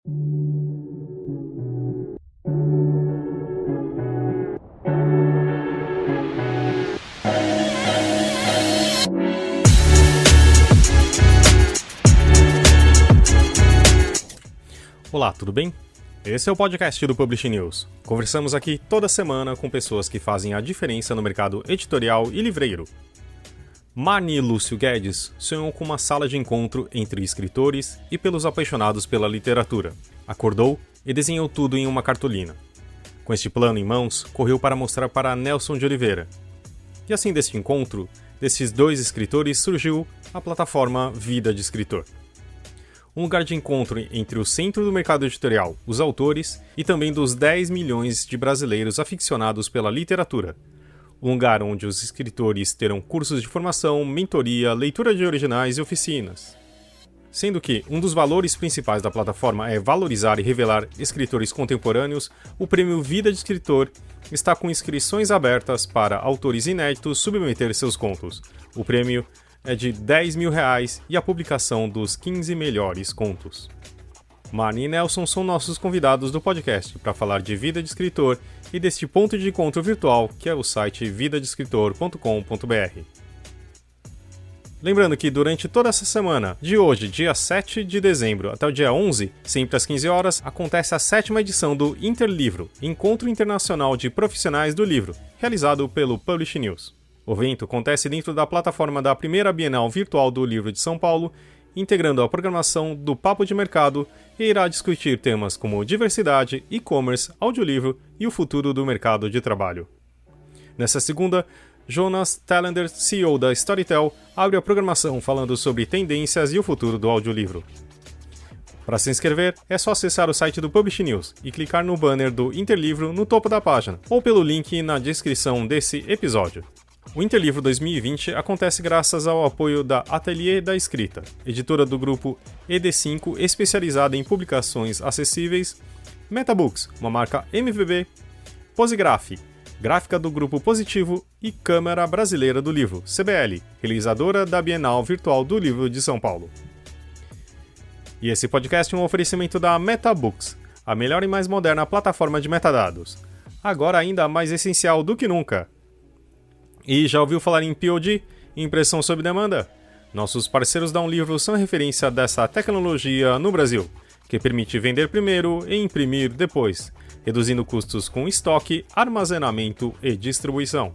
Olá, tudo bem? Esse é o podcast do Publish News. Conversamos aqui toda semana com pessoas que fazem a diferença no mercado editorial e livreiro. Marni Lúcio Guedes sonhou com uma sala de encontro entre escritores e pelos apaixonados pela literatura. Acordou e desenhou tudo em uma cartolina. Com este plano em mãos, correu para mostrar para Nelson de Oliveira. E assim deste encontro, desses dois escritores, surgiu a plataforma Vida de Escritor. Um lugar de encontro entre o centro do mercado editorial, os autores, e também dos 10 milhões de brasileiros aficionados pela literatura. Um lugar onde os escritores terão cursos de formação, mentoria, leitura de originais e oficinas. Sendo que um dos valores principais da plataforma é valorizar e revelar escritores contemporâneos, o prêmio Vida de Escritor está com inscrições abertas para autores inéditos submeter seus contos. O prêmio é de R$10 mil e a publicação dos 15 melhores contos. Marni e Nelson são nossos convidados do podcast para falar de vida de escritor e deste ponto de encontro virtual que é o site vidadeescritor.com.br. Lembrando que durante toda essa semana, de hoje, dia 7 de dezembro, até o dia 11, sempre às 15 horas, acontece a 7ª edição do Interlivro, Encontro Internacional de Profissionais do Livro, realizado pelo Publish News. O evento acontece dentro da plataforma da primeira Bienal Virtual do Livro de São Paulo, integrando a programação do Papo de Mercado e irá discutir temas como diversidade, e-commerce, audiolivro e o futuro do mercado de trabalho. Nessa segunda, Jonas Telander, CEO da Storytel, abre a programação falando sobre tendências e o futuro do audiolivro. Para se inscrever, é só acessar o site do Publish News e clicar no banner do Interlivro no topo da página, ou pelo link na descrição desse episódio. O Interlivro 2020 acontece graças ao apoio da Ateliê da Escrita, editora do grupo ED5 especializada em publicações acessíveis, Metabooks, uma marca MVB, Posigraph, gráfica do Grupo Positivo e Câmara Brasileira do Livro, CBL, realizadora da Bienal Virtual do Livro de São Paulo. E esse podcast é um oferecimento da Metabooks, a melhor e mais moderna plataforma de metadados, agora ainda mais essencial do que nunca. E já ouviu falar em POD, impressão sob demanda? Nossos parceiros da Livro são referência dessa tecnologia no Brasil, que permite vender primeiro e imprimir depois, reduzindo custos com estoque, armazenamento e distribuição.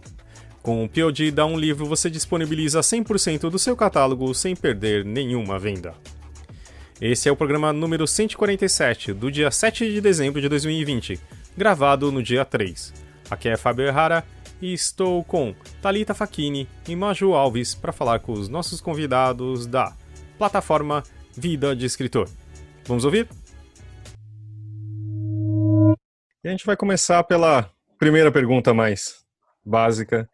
Com o POD da Livro você disponibiliza 100% do seu catálogo sem perder nenhuma venda. Esse é o programa número 147, do dia 7 de dezembro de 2020, gravado no dia 3. Aqui é Fábio Errara, e estou com Thalita Facchini e Maju Alves para falar com os nossos convidados da plataforma Vida de Escritor. Vamos ouvir? E a gente vai começar pela primeira pergunta mais básica,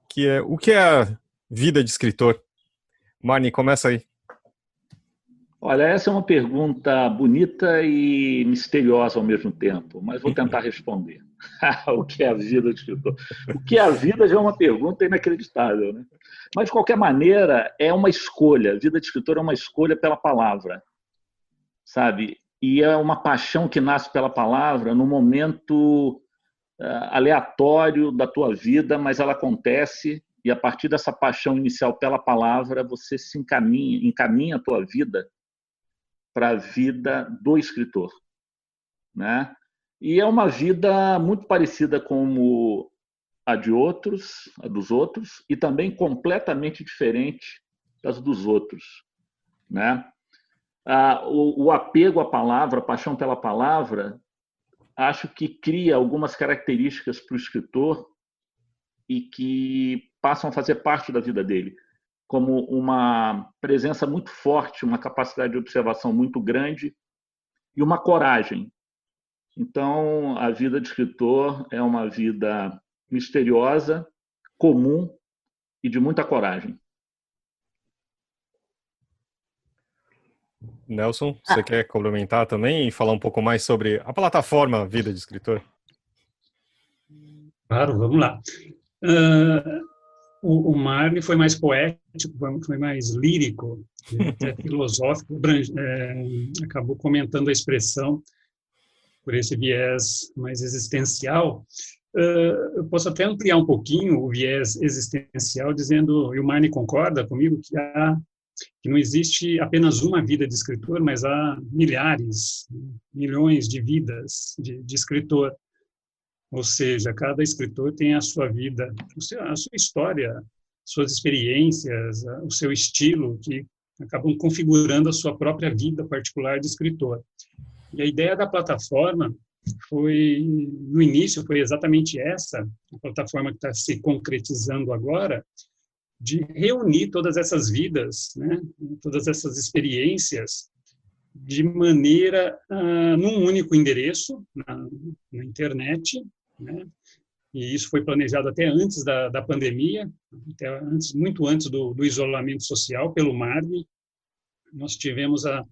que é: o que é a vida de escritor? Marni, começa aí. Olha, essa é uma pergunta bonita e misteriosa ao mesmo tempo, mas vou tentar responder. O que é a vida do escritor? O que é a vida já é uma pergunta inacreditável, né? Mas, de qualquer maneira, é uma escolha. A vida de escritor é uma escolha pela palavra, sabe? E é uma paixão que nasce pela palavra no momento aleatório da tua vida, mas ela acontece e, a partir dessa paixão inicial pela palavra, você se encaminha a tua vida para a vida do escritor, né? E é uma vida muito parecida com a dos outros, e também completamente diferente das dos outros, né? O apego à palavra, a paixão pela palavra, acho que cria algumas características para o escritor e que passam a fazer parte da vida dele, como uma presença muito forte, uma capacidade de observação muito grande e uma coragem. Então, a vida de escritor é uma vida misteriosa, comum e de muita coragem. Nelson, você quer complementar também e falar um pouco mais sobre a plataforma Vida de Escritor? Claro, vamos lá. O Marley foi mais poético, foi mais lírico, até filosófico, acabou comentando a expressão por esse viés mais existencial. Eu posso até ampliar um pouquinho o viés existencial, dizendo, e o Marley concorda comigo, que não existe apenas uma vida de escritor, mas há milhares, milhões de vidas de escritor. Ou seja, cada escritor tem a sua vida, a sua história, suas experiências, o seu estilo, que acabam configurando a sua própria vida particular de escritor. E a ideia da plataforma no início, foi exatamente essa, a plataforma que está se concretizando agora, de reunir todas essas vidas, né, todas essas experiências, de maneira, num único endereço, na internet, né? E isso foi planejado até antes da pandemia, muito antes do isolamento social, pelo Marley. Nós tivemos a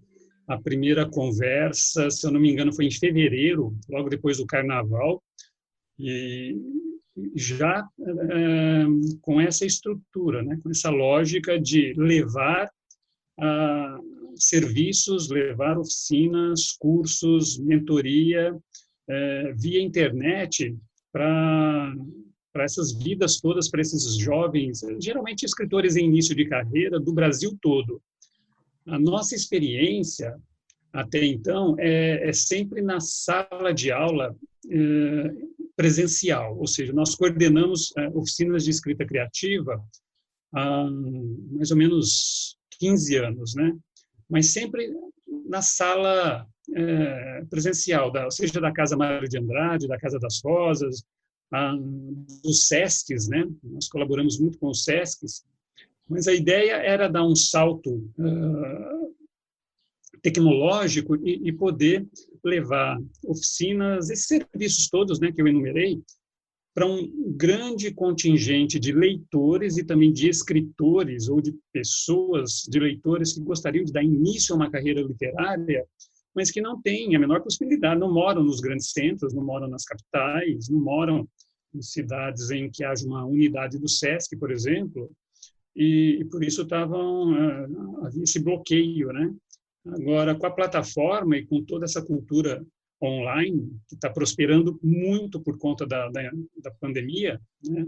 primeira conversa, se eu não me engano, foi em fevereiro, logo depois do Carnaval, e já com essa estrutura, né? Com essa lógica de levar serviços, levar oficinas, cursos, mentoria, via internet para essas vidas todas, para esses jovens, geralmente escritores em início de carreira, do Brasil todo. A nossa experiência, até então, é sempre na sala de aula presencial, ou seja, nós coordenamos oficinas de escrita criativa há mais ou menos 15 anos, né? Mas sempre na sala presencial, seja da Casa Mário de Andrade, da Casa das Rosas, dos SESCs, né? Nós colaboramos muito com os SESCs, mas a ideia era dar um salto tecnológico e poder levar oficinas, esses serviços todos, né, que eu enumerei, para um grande contingente de leitores e também de escritores ou de pessoas, de leitores que gostariam de dar início a uma carreira literária, mas que não têm a menor possibilidade, não moram nos grandes centros, não moram nas capitais, não moram em cidades em que haja uma unidade do SESC, por exemplo, e por isso havia esse bloqueio, né? Agora, com a plataforma e com toda essa cultura online, que está prosperando muito por conta da pandemia, né?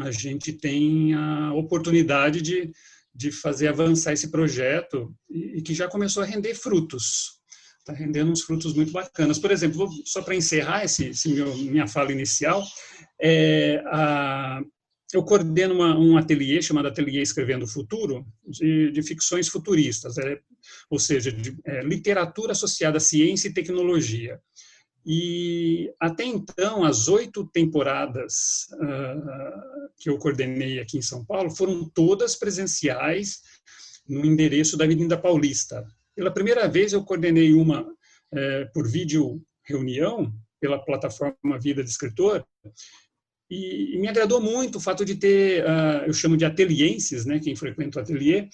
A gente tem a oportunidade de fazer avançar esse projeto e que já começou a render frutos. Está rendendo uns frutos muito bacanas. Por exemplo, só para encerrar minha fala inicial, eu coordeno um ateliê chamado Ateliê Escrevendo o Futuro, de ficções futuristas, ou seja, de literatura associada à ciência e tecnologia. E, até então, as 8 temporadas que eu coordenei aqui em São Paulo foram todas presenciais no endereço da Avenida Paulista. Pela primeira vez, eu coordenei uma por vídeo reunião, pela plataforma Vida de Escritor, e me agradou muito o fato de ter, eu chamo de atelienses, né, quem frequenta o ateliê,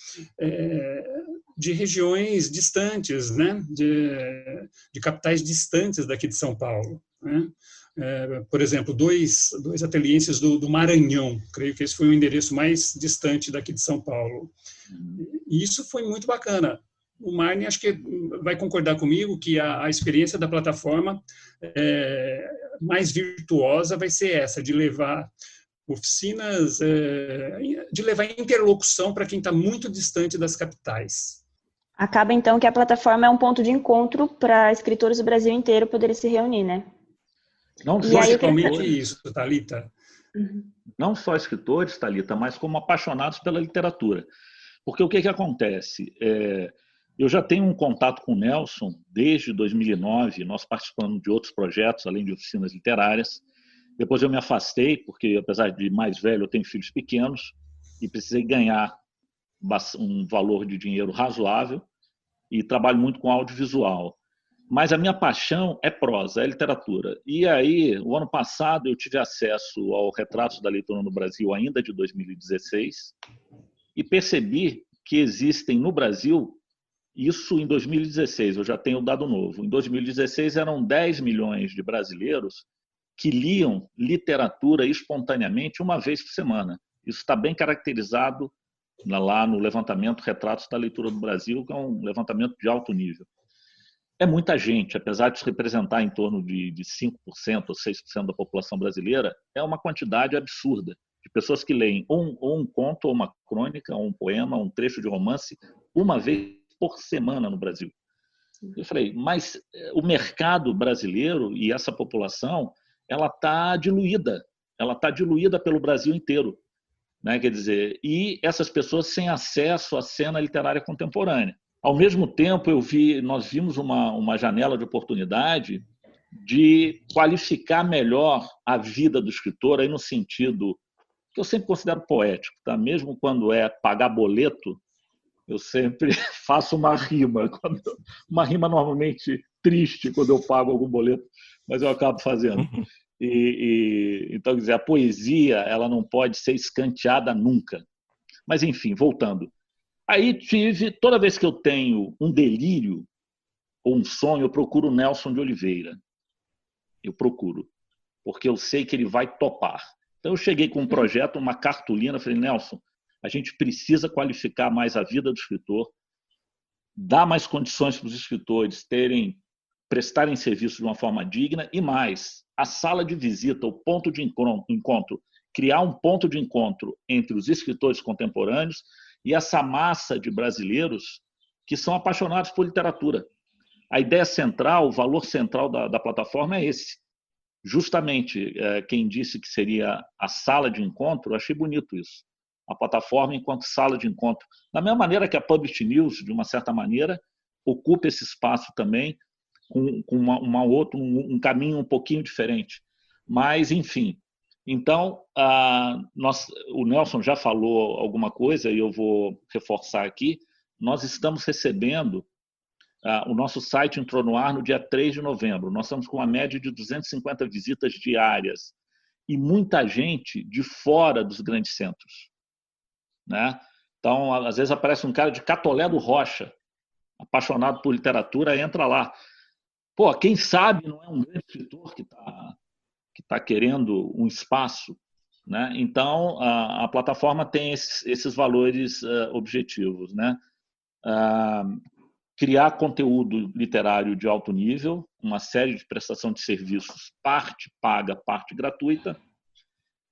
de regiões distantes, né, de capitais distantes daqui de São Paulo, né? Por exemplo, dois atelienses do Maranhão, creio que esse foi o endereço mais distante daqui de São Paulo. E isso foi muito bacana. O Marley, acho que vai concordar comigo que a experiência da plataforma mais virtuosa vai ser essa, de levar oficinas, de levar interlocução para quem está muito distante das capitais. Acaba, então, que a plataforma é um ponto de encontro para escritores do Brasil inteiro poderem se reunir, né? Não só principalmente isso, Thalita. Não só escritores, Thalita, mas como apaixonados pela literatura. Porque o que acontece? Eu já tenho um contato com o Nelson desde 2009, nós participamos de outros projetos, além de oficinas literárias. Depois eu me afastei, porque apesar de mais velho, eu tenho filhos pequenos e precisei ganhar um valor de dinheiro razoável e trabalho muito com audiovisual. Mas a minha paixão é prosa, é literatura. E aí, o ano passado, eu tive acesso ao Retratos da Leitura no Brasil, ainda de 2016, e percebi que existem no Brasil, isso em 2016, eu já tenho o dado novo, em 2016 eram 10 milhões de brasileiros que liam literatura espontaneamente uma vez por semana. Isso está bem caracterizado lá no levantamento Retratos da Leitura do Brasil, que é um levantamento de alto nível. É muita gente, apesar de se representar em torno de 5% ou 6% da população brasileira, é uma quantidade absurda de pessoas que leem ou um conto, ou uma crônica, ou um poema, ou um trecho de romance, uma vez por semana no Brasil. Eu falei, mas o mercado brasileiro e essa população, ela está diluída pelo Brasil inteiro, né? Quer dizer, e essas pessoas sem acesso à cena literária contemporânea. Ao mesmo tempo, nós vimos uma janela de oportunidade de qualificar melhor a vida do escritor, aí no sentido que eu sempre considero poético, tá? Mesmo quando é pagar boleto, eu sempre faço uma rima, uma rima normalmente triste quando eu pago algum boleto, mas eu acabo fazendo. Então, quer dizer, a poesia ela não pode ser escanteada nunca. Mas, enfim, voltando. Aí toda vez que eu tenho um delírio ou um sonho, eu procuro o Nelson de Oliveira. Eu procuro, porque eu sei que ele vai topar. Então eu cheguei com um projeto, uma cartolina, falei, Nelson, a gente precisa qualificar mais a vida do escritor, dar mais condições para os escritores prestarem serviço de uma forma digna e mais, a sala de visita, o ponto de encontro, criar um ponto de encontro entre os escritores contemporâneos e essa massa de brasileiros que são apaixonados por literatura. A ideia central, o valor central da plataforma é esse. Justamente, quem disse que seria a sala de encontro, eu achei bonito isso. A plataforma enquanto sala de encontro. Da mesma maneira que a Publish News, de uma certa maneira, ocupa esse espaço também com um caminho um pouquinho diferente. Mas, enfim. Então, o Nelson já falou alguma coisa e eu vou reforçar aqui. Nós estamos recebendo, o nosso site entrou no ar no dia 3 de novembro. Nós estamos com uma média de 250 visitas diárias e muita gente de fora dos grandes centros, né? Então, às vezes aparece um cara de Catolé do Rocha, apaixonado por literatura, entra lá. Pô, quem sabe não é um grande escritor que está querendo um espaço, né? Então, a plataforma tem esses valores objetivos, né? Criar conteúdo literário de alto nível, uma série de prestação de serviços, parte paga, parte gratuita,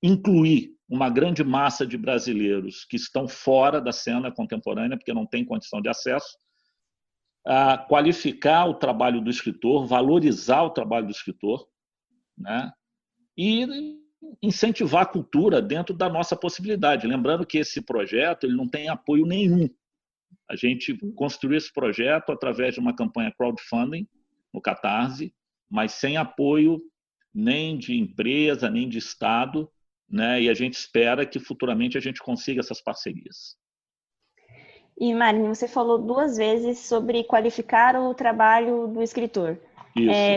incluir uma grande massa de brasileiros que estão fora da cena contemporânea, porque não tem condição de acesso, qualificar o trabalho do escritor, valorizar o trabalho do escritor, né? E incentivar a cultura dentro da nossa possibilidade. Lembrando que esse projeto ele não tem apoio nenhum. A gente construiu esse projeto através de uma campanha crowdfunding no Catarse, mas sem apoio nem de empresa, nem de Estado, né? E a gente espera que futuramente a gente consiga essas parcerias. E, Marinho, você falou 2 vezes sobre qualificar o trabalho do escritor.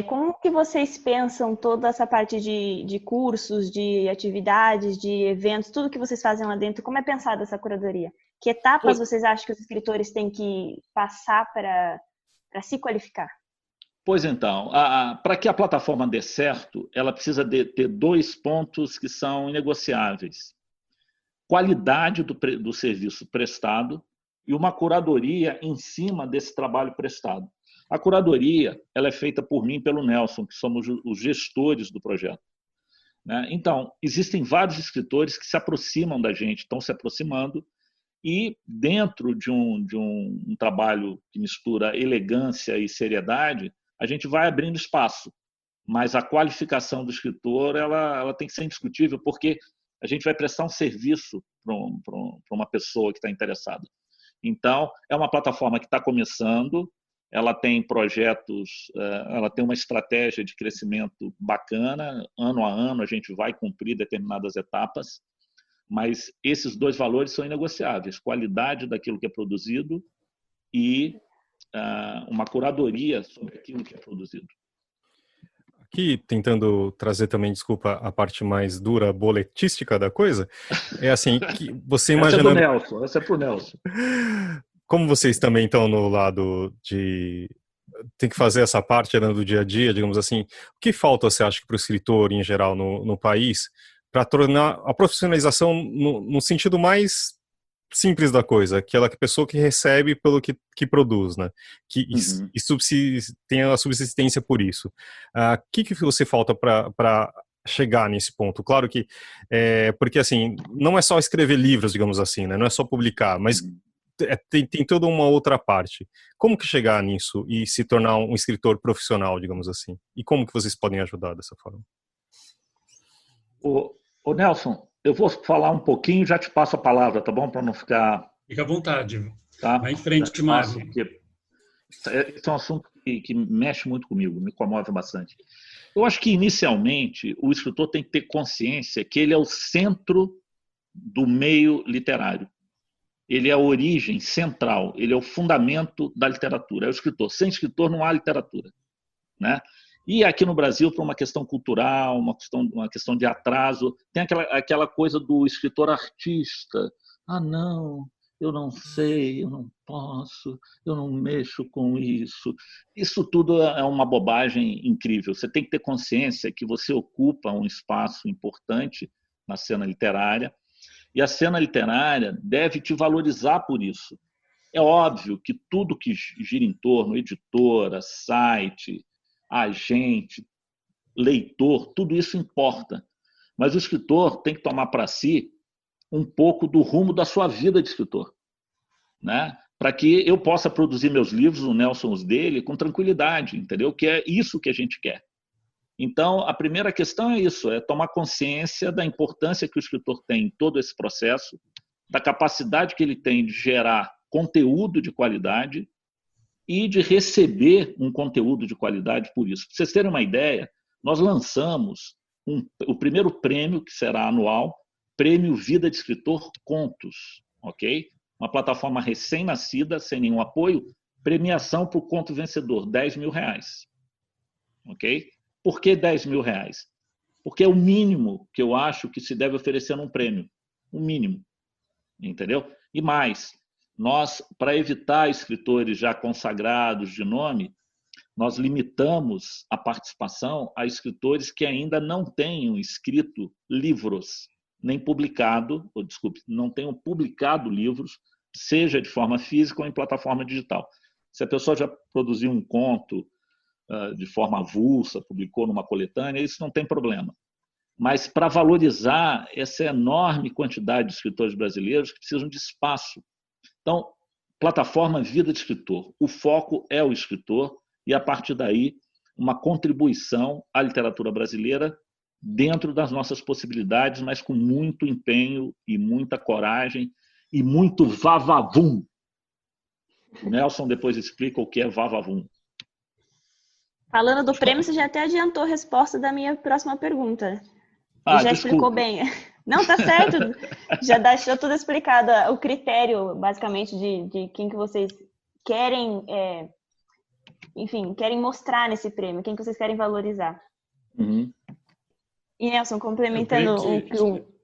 Como que vocês pensam toda essa parte de cursos, de atividades, de eventos, tudo que vocês fazem lá dentro, como é pensada essa curadoria? Que etapas vocês acham que os escritores têm que passar para se qualificar? Pois então, para que a plataforma dê certo, ela precisa ter 2 pontos que são inegociáveis. Qualidade do serviço prestado e uma curadoria em cima desse trabalho prestado. A curadoria ela é feita por mim e pelo Nelson, que somos os gestores do projeto, né? Então, existem vários escritores que se aproximam da gente, estão se aproximando, e dentro de um trabalho que mistura elegância e seriedade, a gente vai abrindo espaço. Mas a qualificação do escritor ela tem que ser indiscutível, porque a gente vai prestar um serviço para uma pessoa que está interessada. Então, é uma plataforma que está começando, ela tem projetos, ela tem uma estratégia de crescimento bacana, ano a ano a gente vai cumprir determinadas etapas, mas esses 2 valores são inegociáveis, qualidade daquilo que é produzido e uma curadoria sobre aquilo que é produzido. Aqui, tentando trazer também, desculpa, a parte mais dura, boletística da coisa, é assim, que você imaginando... Essa é pro Nelson. Como vocês também estão no lado de tem que fazer essa parte, né, do dia a dia, digamos assim, o que falta, você acha, para o escritor em geral no país, para tornar a profissionalização no sentido mais simples da coisa, aquela pessoa que recebe pelo que produz, né? Tem a subsistência por isso. O que você falta para chegar nesse ponto? Claro que, porque assim, não é só escrever livros, digamos assim, né? Não é só publicar, mas tem toda uma outra parte. Como que chegar nisso e se tornar um escritor profissional, digamos assim? E como que vocês podem ajudar dessa forma? Ô Nelson, eu vou falar um pouquinho e já te passo a palavra, tá bom? Para não ficar... Fica à vontade. Tá? Vai em frente, Mário. Esse é um assunto que mexe muito comigo, me comove bastante. Eu acho que, inicialmente, o escritor tem que ter consciência que ele é o centro do meio literário. Ele é a origem central, ele é o fundamento da literatura. É o escritor. Sem escritor não há literatura, né? E aqui no Brasil, por uma questão cultural, uma questão de atraso, tem aquela coisa do escritor artista. Não, eu não sei, eu não posso, eu não mexo com isso. Isso tudo é uma bobagem incrível. Você tem que ter consciência que você ocupa um espaço importante na cena literária, e a cena literária deve te valorizar por isso. É óbvio que tudo que gira em torno, editora, site, agente, leitor, tudo isso importa. Mas o escritor tem que tomar para si um pouco do rumo da sua vida de escritor, né? Para que eu possa produzir meus livros, o Nelson os dele, com tranquilidade, entendeu? Que é isso que a gente quer. Então, a primeira questão é isso, é tomar consciência da importância que o escritor tem em todo esse processo, da capacidade que ele tem de gerar conteúdo de qualidade e de receber um conteúdo de qualidade por isso. Para vocês terem uma ideia, nós lançamos o primeiro prêmio, que será anual, Prêmio Vida de Escritor Contos, ok? Uma plataforma recém-nascida, sem nenhum apoio, premiação para o conto vencedor, R$10 mil, ok? Por que R$10 mil? Porque é o mínimo que eu acho que se deve oferecer num prêmio. O mínimo. Entendeu? E mais, nós, para evitar escritores já consagrados de nome, nós limitamos a participação a escritores que ainda não tenham escrito livros, nem publicado, não tenham publicado livros, seja de forma física ou em plataforma digital. Se a pessoa já produziu um conto de forma avulsa, publicou numa coletânea, isso não tem problema. Mas para valorizar essa enorme quantidade de escritores brasileiros que precisam de espaço. Então, plataforma Vida de Escritor. O foco é o escritor e, a partir daí, uma contribuição à literatura brasileira dentro das nossas possibilidades, mas com muito empenho e muita coragem e muito vavavum. O Nelson depois explica o que é vavavum. Falando do prêmio, você já até adiantou a resposta da minha próxima pergunta. Já explicou bem. Não, tá certo. Já deixou tudo explicado. O critério, basicamente, de quem que vocês querem, querem mostrar nesse prêmio, quem que vocês querem valorizar. Uhum. E, Nelson, complementando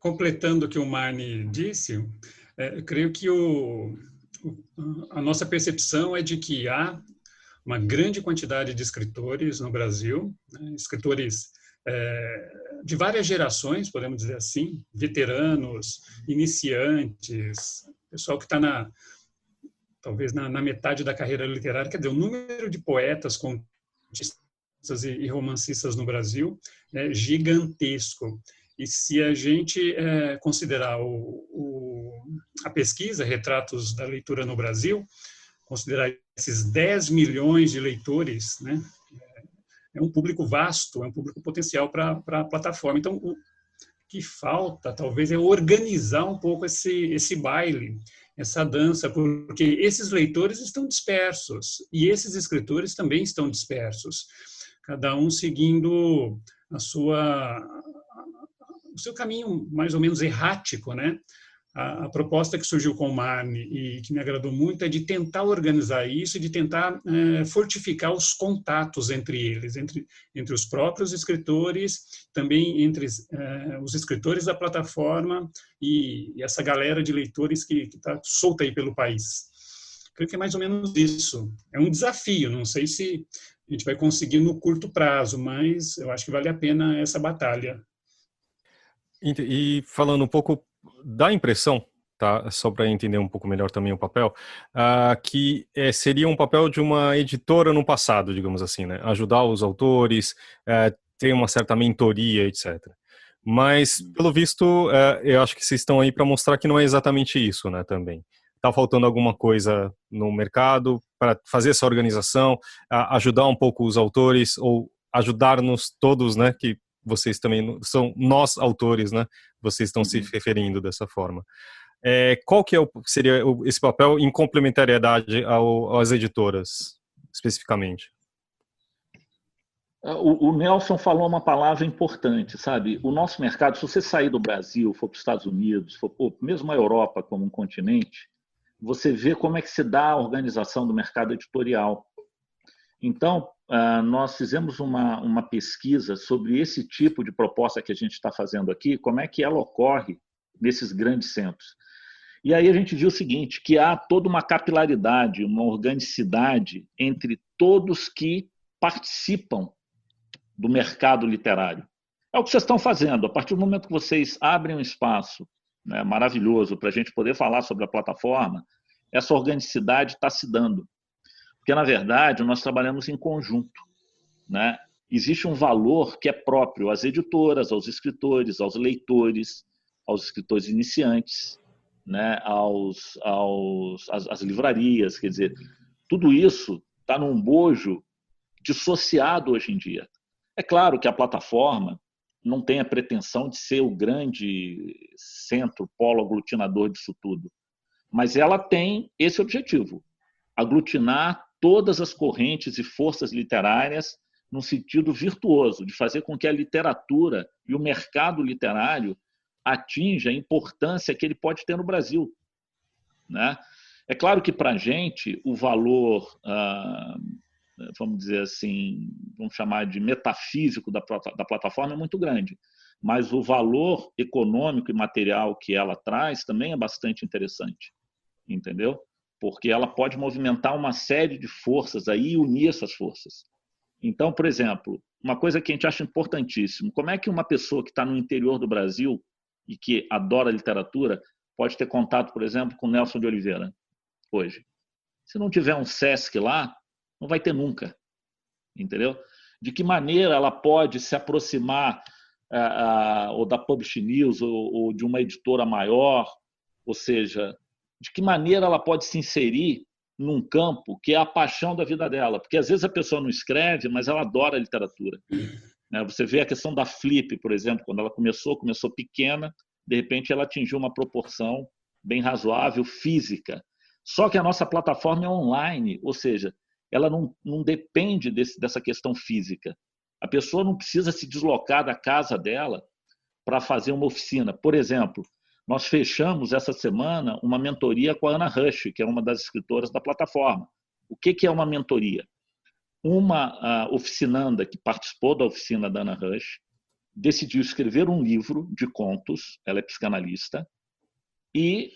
completando o que o Marni disse, eu creio que a nossa percepção é de que há uma grande quantidade de escritores no Brasil, né? Escritores de várias gerações, podemos dizer assim, veteranos, iniciantes, pessoal que está talvez na metade da carreira literária. Quer dizer, o número de poetas, contistas e romancistas no Brasil é gigantesco. E se a gente considerar a pesquisa Retratos da Leitura no Brasil, considerar esses 10 milhões de leitores, né, é um público vasto, é um público potencial para a plataforma. Então, o que falta, talvez, é organizar um pouco esse baile, essa dança, porque esses leitores estão dispersos e esses escritores também estão dispersos, cada um seguindo o seu caminho mais ou menos errático, né? A proposta que surgiu com o Marni e que me agradou muito é de tentar organizar isso, de tentar fortificar os contatos entre eles, entre os próprios escritores, também entre os escritores da plataforma e essa galera de leitores que está solta aí pelo país. Creio que é mais ou menos isso. É um desafio, não sei se a gente vai conseguir no curto prazo, mas eu acho que vale a pena essa batalha. E falando um pouco da impressão, tá? Só para entender um pouco melhor também o papel, que seria um papel de uma editora no passado, digamos assim, né? Ajudar os autores, ter uma certa mentoria, etc. Mas, pelo visto, eu acho que vocês estão aí para mostrar que não é exatamente isso, né? Também. Está faltando alguma coisa no mercado para fazer essa organização, ajudar um pouco os autores ou ajudar-nos todos, né? Que vocês também são nós autores, né? Vocês estão se referindo dessa forma. Qual que seria esse papel em complementariedade às editoras, especificamente? O Nelson falou uma palavra importante, sabe? O nosso mercado, se você sair do Brasil, for para os Estados Unidos, for mesmo a Europa como um continente, você vê como é que se dá a organização do mercado editorial. Então, nós fizemos uma pesquisa sobre esse tipo de proposta que a gente está fazendo aqui, como é que ela ocorre nesses grandes centros. E aí a gente viu o seguinte, que há toda uma capilaridade, uma organicidade entre todos que participam do mercado literário. É o que vocês estão fazendo. A partir do momento que vocês abrem um espaço, né, maravilhoso para a gente poder falar sobre a plataforma, essa organicidade está se dando. Porque, na verdade, nós trabalhamos em conjunto, né? Existe um valor que é próprio às editoras, aos escritores, aos leitores, aos escritores iniciantes, né? Às livrarias. Quer dizer, tudo isso está num bojo dissociado hoje em dia. É claro que a plataforma não tem a pretensão de ser o grande centro, polo aglutinador disso tudo, mas ela tem esse objetivo, aglutinar todas as correntes e forças literárias num sentido virtuoso, de fazer com que a literatura e o mercado literário atinja a importância que ele pode ter no Brasil, né? É claro que, para a gente, o valor, vamos dizer assim, vamos chamar de metafísico da plataforma é muito grande, mas o valor econômico e material que ela traz também é bastante interessante, entendeu? Porque ela pode movimentar uma série de forças aí e unir essas forças. Então, por exemplo, uma coisa que a gente acha importantíssimo, como é que uma pessoa que está no interior do Brasil e que adora literatura pode ter contato, por exemplo, com Nelson de Oliveira hoje? Se não tiver um Sesc lá, não vai ter nunca, entendeu? De que maneira ela pode se aproximar ou da Publish News ou de uma editora maior, ou seja, de que maneira ela pode se inserir num campo que é a paixão da vida dela, porque às vezes a pessoa não escreve, mas ela adora a literatura. Você vê a questão da Flip, por exemplo, quando ela começou pequena, de repente ela atingiu uma proporção bem razoável, física. Só que a nossa plataforma é online, ou seja, ela não depende dessa questão física. A pessoa não precisa se deslocar da casa dela para fazer uma oficina. Por exemplo, nós fechamos essa semana uma mentoria com a Ana Rush, que é uma das escritoras da plataforma. O que é uma mentoria? Uma oficinanda que participou da oficina da Ana Rush decidiu escrever um livro de contos, ela é psicanalista, e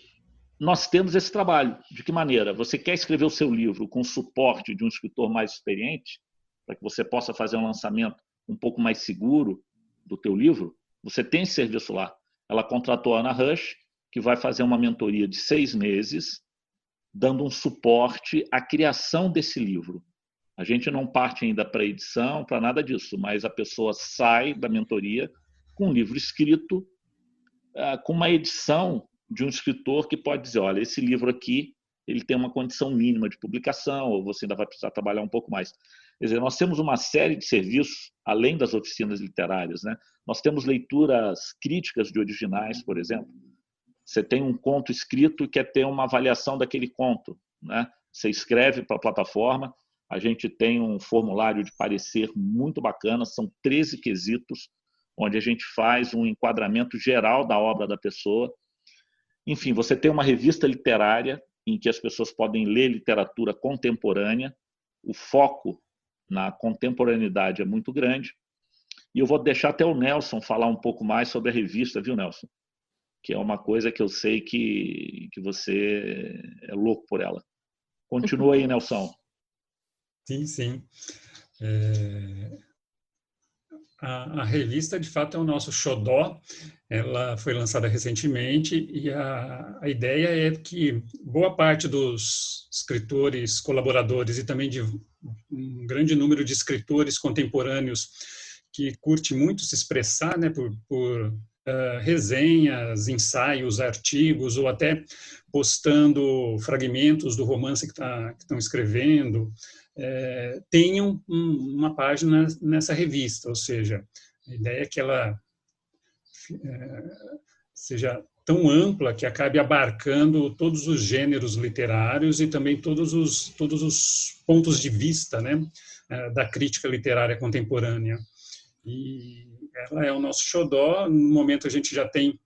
nós temos esse trabalho. De que maneira? Você quer escrever o seu livro com o suporte de um escritor mais experiente, para que você possa fazer um lançamento um pouco mais seguro do teu livro? Você tem esse serviço lá. Ela contratou a Ana Rush, que vai fazer uma mentoria de 6 meses, dando um suporte à criação desse livro. A gente não parte ainda para a edição, para nada disso, mas a pessoa sai da mentoria com um livro escrito, com uma edição de um escritor que pode dizer, olha, esse livro aqui ele tem uma condição mínima de publicação, ou você ainda vai precisar trabalhar um pouco mais. Quer dizer, nós temos uma série de serviços, além das oficinas literárias, né? Nós temos leituras críticas de originais, por exemplo. Você tem um conto escrito e quer ter uma avaliação daquele conto, né? Você escreve para a plataforma, a gente tem um formulário de parecer muito bacana, são 13 quesitos, onde a gente faz um enquadramento geral da obra da pessoa. Enfim, você tem uma revista literária em que as pessoas podem ler literatura contemporânea, o foco na contemporaneidade é muito grande, e eu vou deixar até o Nelson falar um pouco mais sobre a revista, viu, Nelson? Que é uma coisa que eu sei que você é louco por ela. Continua aí, Nelson. Sim, sim. A revista, de fato, é o nosso xodó. Ela foi lançada recentemente e a ideia é que boa parte dos escritores, colaboradores e também de um grande número de escritores contemporâneos que curte muito se expressar, né, por resenhas, ensaios, artigos, ou até postando fragmentos do romance que estão escrevendo, tenham uma página nessa revista, ou seja, a ideia é que ela seja tão ampla que acabe abarcando todos os gêneros literários e também todos os pontos de vista, né, da crítica literária contemporânea. E ela é o nosso xodó. No momento a gente já tem,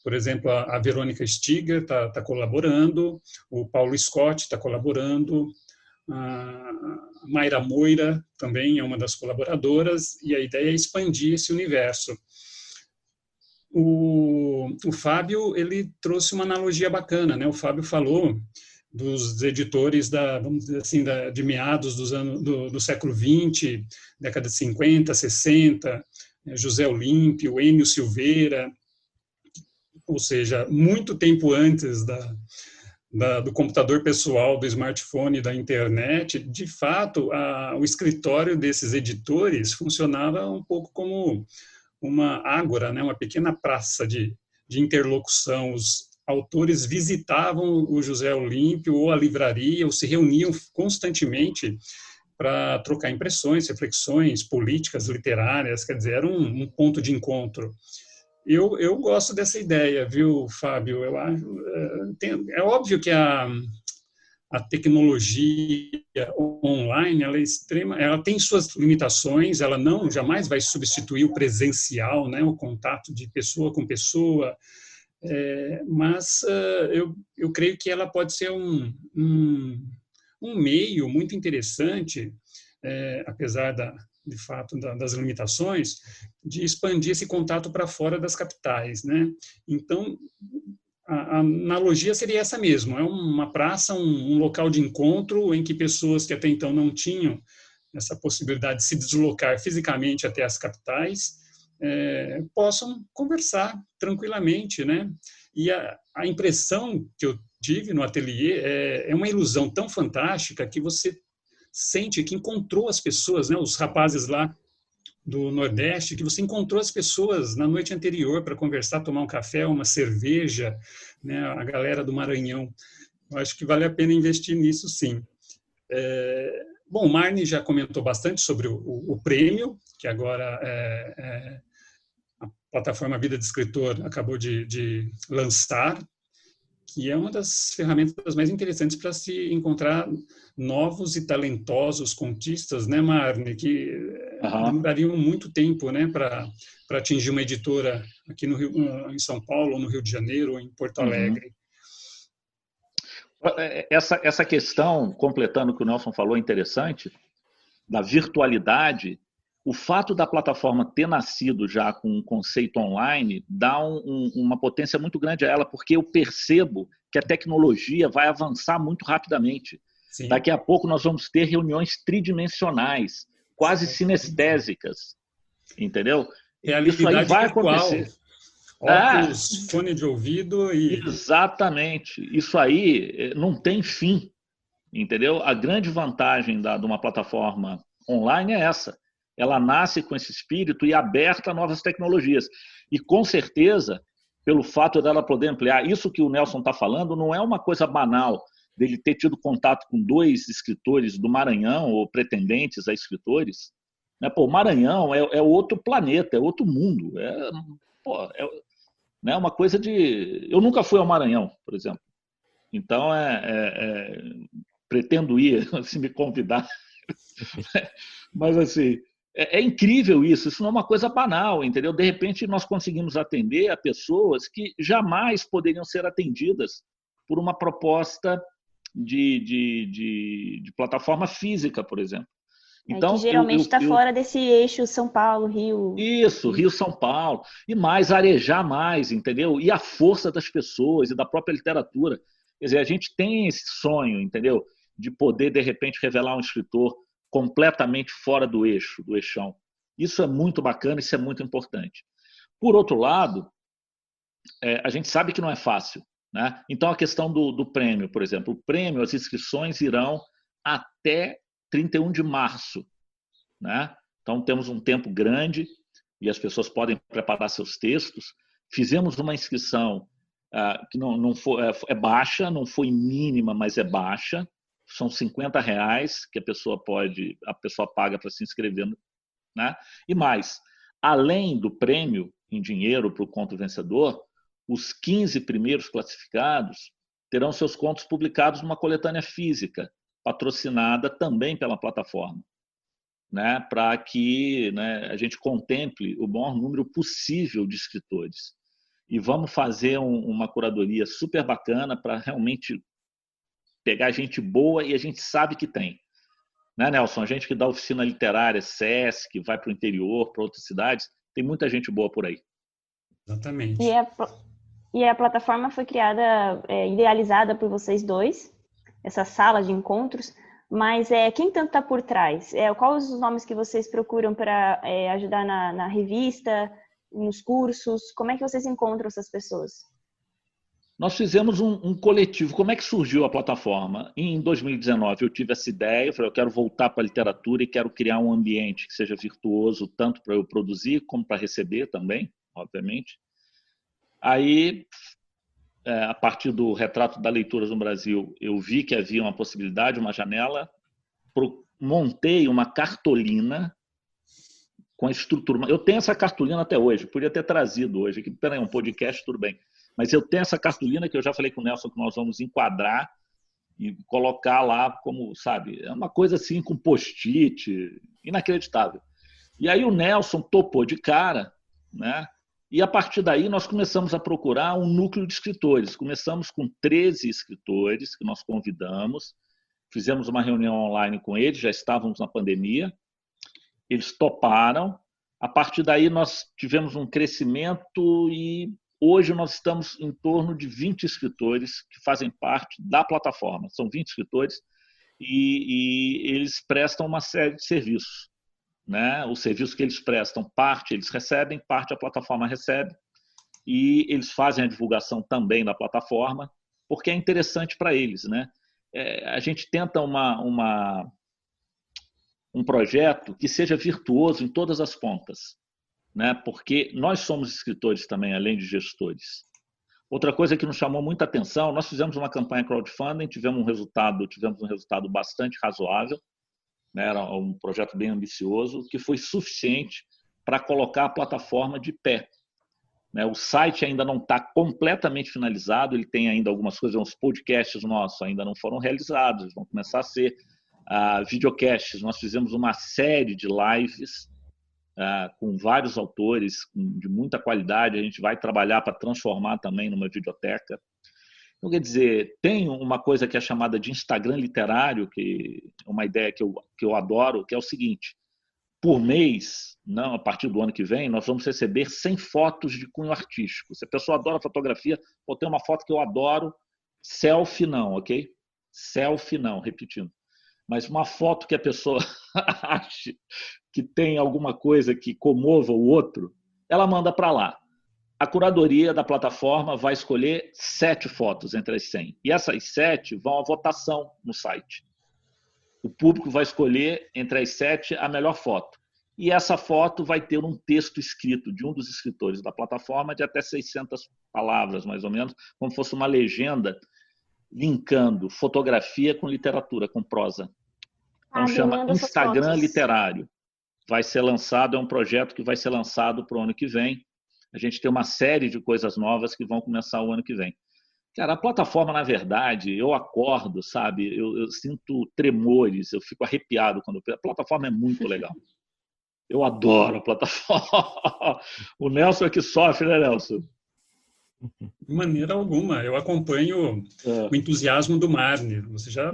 por exemplo, a Verônica Stiger está colaborando, o Paulo Scott está colaborando, a Mayra Moira também é uma das colaboradoras, e a ideia é expandir esse universo. O Fábio, ele trouxe uma analogia bacana, né? O Fábio falou dos editores vamos dizer assim, de meados do século XX, década de 50, 60, José Olímpio, Enio Silveira, ou seja, muito tempo antes do computador pessoal, do smartphone, da internet. De fato, o escritório desses editores funcionava um pouco como uma ágora, né? Uma pequena praça de interlocução. Os autores visitavam o José Olímpio ou a livraria, ou se reuniam constantemente para trocar impressões, reflexões políticas, literárias, quer dizer, era um ponto de encontro. Eu gosto dessa ideia, viu, Fábio? Eu acho, é óbvio que a tecnologia online, ela é extrema, ela tem suas limitações, ela jamais vai substituir o presencial, né, o contato de pessoa com pessoa, mas eu creio que ela pode ser um meio muito interessante, apesar de fato das limitações, de expandir esse contato para fora das capitais, né? Então, a analogia seria essa mesmo, é uma praça, um local de encontro em que pessoas que até então não tinham essa possibilidade de se deslocar fisicamente até as capitais possam conversar tranquilamente, né? E a impressão que eu tive no ateliê é uma ilusão tão fantástica que você sente que encontrou as pessoas, né? Os rapazes lá do Nordeste, que você encontrou as pessoas na noite anterior para conversar, tomar um café, uma cerveja, né? A galera do Maranhão. Eu acho que vale a pena investir nisso, sim. Bom, o Marne já comentou bastante sobre o prêmio, que agora a plataforma Vida de Escritor acabou de lançar, que é uma das ferramentas mais interessantes para se encontrar novos e talentosos contistas, né, Marne, que demorariam muito tempo, né, para atingir uma editora aqui no Rio, em São Paulo, ou no Rio de Janeiro, ou em Porto Alegre. Essa questão, completando o que o Nelson falou, interessante, da virtualidade, o fato da plataforma ter nascido já com um conceito online dá uma potência muito grande a ela, porque eu percebo que a tecnologia vai avançar muito rapidamente. Sim. Daqui a pouco nós vamos ter reuniões tridimensionais, quase sinestésicas, entendeu? Isso aí vai acontecer. Óculos, fone de ouvido e... Exatamente. Isso aí não tem fim, entendeu? A grande vantagem de uma plataforma online é essa. Ela nasce com esse espírito e aberta a novas tecnologias. E, com certeza, pelo fato dela poder ampliar, isso que o Nelson está falando não é uma coisa banal, dele ter tido contato com 2 escritores do Maranhão, ou pretendentes a escritores. O Maranhão é outro planeta, é outro mundo. É uma coisa de... Eu nunca fui ao Maranhão, por exemplo. Então, pretendo ir, se me convidar. Mas, assim... É incrível isso não é uma coisa banal, entendeu? De repente, nós conseguimos atender a pessoas que jamais poderiam ser atendidas por uma proposta de plataforma física, por exemplo. Então, que geralmente está fora desse eixo São Paulo, Rio. Isso, Rio-São Paulo. E mais, arejar mais, entendeu? E a força das pessoas e da própria literatura. Quer dizer, a gente tem esse sonho, entendeu? de poder, de repente, revelar um escritor completamente fora do eixo, do eixão. Isso é muito bacana, isso é muito importante. Por outro lado, a gente sabe que não é fácil, né? Então, a questão do prêmio, por exemplo. O prêmio, as inscrições irão até 31 de março. Né? Então, temos um tempo grande e as pessoas podem preparar seus textos. Fizemos uma inscrição que não foi, é baixa, não foi mínima, mas é baixa. São R$50 que a pessoa paga para se inscrever. Né? E mais, além do prêmio em dinheiro para o conto vencedor, os 15 primeiros classificados terão seus contos publicados numa coletânea física, patrocinada também pela plataforma, né? Para que, né, a gente contemple o maior número possível de escritores. E vamos fazer uma curadoria super bacana para realmente pegar gente boa, e a gente sabe que tem. Né, Nelson? A gente que dá oficina literária, SESC, vai para o interior, para outras cidades, tem muita gente boa por aí. Exatamente. E a plataforma foi criada, idealizada por vocês dois, essa sala de encontros, mas quem tanto está por trás? Quais os nomes que vocês procuram para ajudar na revista, nos cursos? Como é que vocês encontram essas pessoas? Nós fizemos um coletivo. Como é que surgiu a plataforma? Em 2019 eu tive essa ideia, eu falei, eu quero voltar para a literatura e quero criar um ambiente que seja virtuoso, tanto para eu produzir como para receber também, obviamente. Aí, a partir do Retrato da Leitura no Brasil, eu vi que havia uma possibilidade, uma janela, montei uma cartolina com a estrutura. Eu tenho essa cartolina até hoje, podia ter trazido hoje. Peraí, um podcast, tudo bem. Mas eu tenho essa cartolina que eu já falei com o Nelson que nós vamos enquadrar e colocar lá como, sabe, é uma coisa assim com post-it, inacreditável. E aí o Nelson topou de cara, né? E a partir daí nós começamos a procurar um núcleo de escritores. Começamos com 13 escritores que nós convidamos, fizemos uma reunião online com eles, já estávamos na pandemia, eles toparam. A partir daí nós tivemos um crescimento e hoje nós estamos em torno de 20 escritores que fazem parte da plataforma. São 20 escritores e eles prestam uma série de serviços. Né? Os serviços que eles prestam, parte eles recebem, parte a plataforma recebe, e eles fazem a divulgação também da plataforma, porque é interessante para eles. Né? A gente tenta um projeto que seja virtuoso em todas as pontas, né? Porque nós somos escritores também, além de gestores. Outra coisa que nos chamou muita atenção, nós fizemos uma campanha crowdfunding, tivemos um resultado bastante razoável, né? Era um projeto bem ambicioso, que foi suficiente para colocar a plataforma de pé. Né? O site ainda não está completamente finalizado, ele tem ainda algumas coisas, uns podcasts nossos ainda não foram realizados, vão começar a ser videocasts. Nós fizemos uma série de lives com vários autores de muita qualidade, a gente vai trabalhar para transformar também numa videoteca. Então, quer dizer, tem uma coisa que é chamada de Instagram literário, que é uma ideia que eu adoro, que é o seguinte: por mês, não, a partir do ano que vem, nós vamos receber 100 fotos de cunho artístico. Se a pessoa adora fotografia, vou ter uma foto que eu adoro, selfie não, ok? Selfie não, repetindo. Mas uma foto que a pessoa ache que tem alguma coisa que comova o outro, ela manda para lá. A curadoria da plataforma vai escolher 7 fotos entre as 100. E essas 7 vão à votação no site. O público vai escolher entre as 7 a melhor foto. E essa foto vai ter um texto escrito de um dos escritores da plataforma de até 600 palavras, mais ou menos, como se fosse uma legenda linkando fotografia com literatura, com prosa. Então chama Instagram Literário. Vai ser lançado, é um projeto que vai ser lançado para o ano que vem. A gente tem uma série de coisas novas que vão começar o ano que vem. Cara, a plataforma, na verdade, eu acordo, sabe? Eu sinto tremores, eu fico arrepiado quando a plataforma é muito legal. Eu adoro a plataforma. O Nelson é que sofre, né, Nelson? De maneira alguma. Eu acompanho o entusiasmo do Marne. Vocês já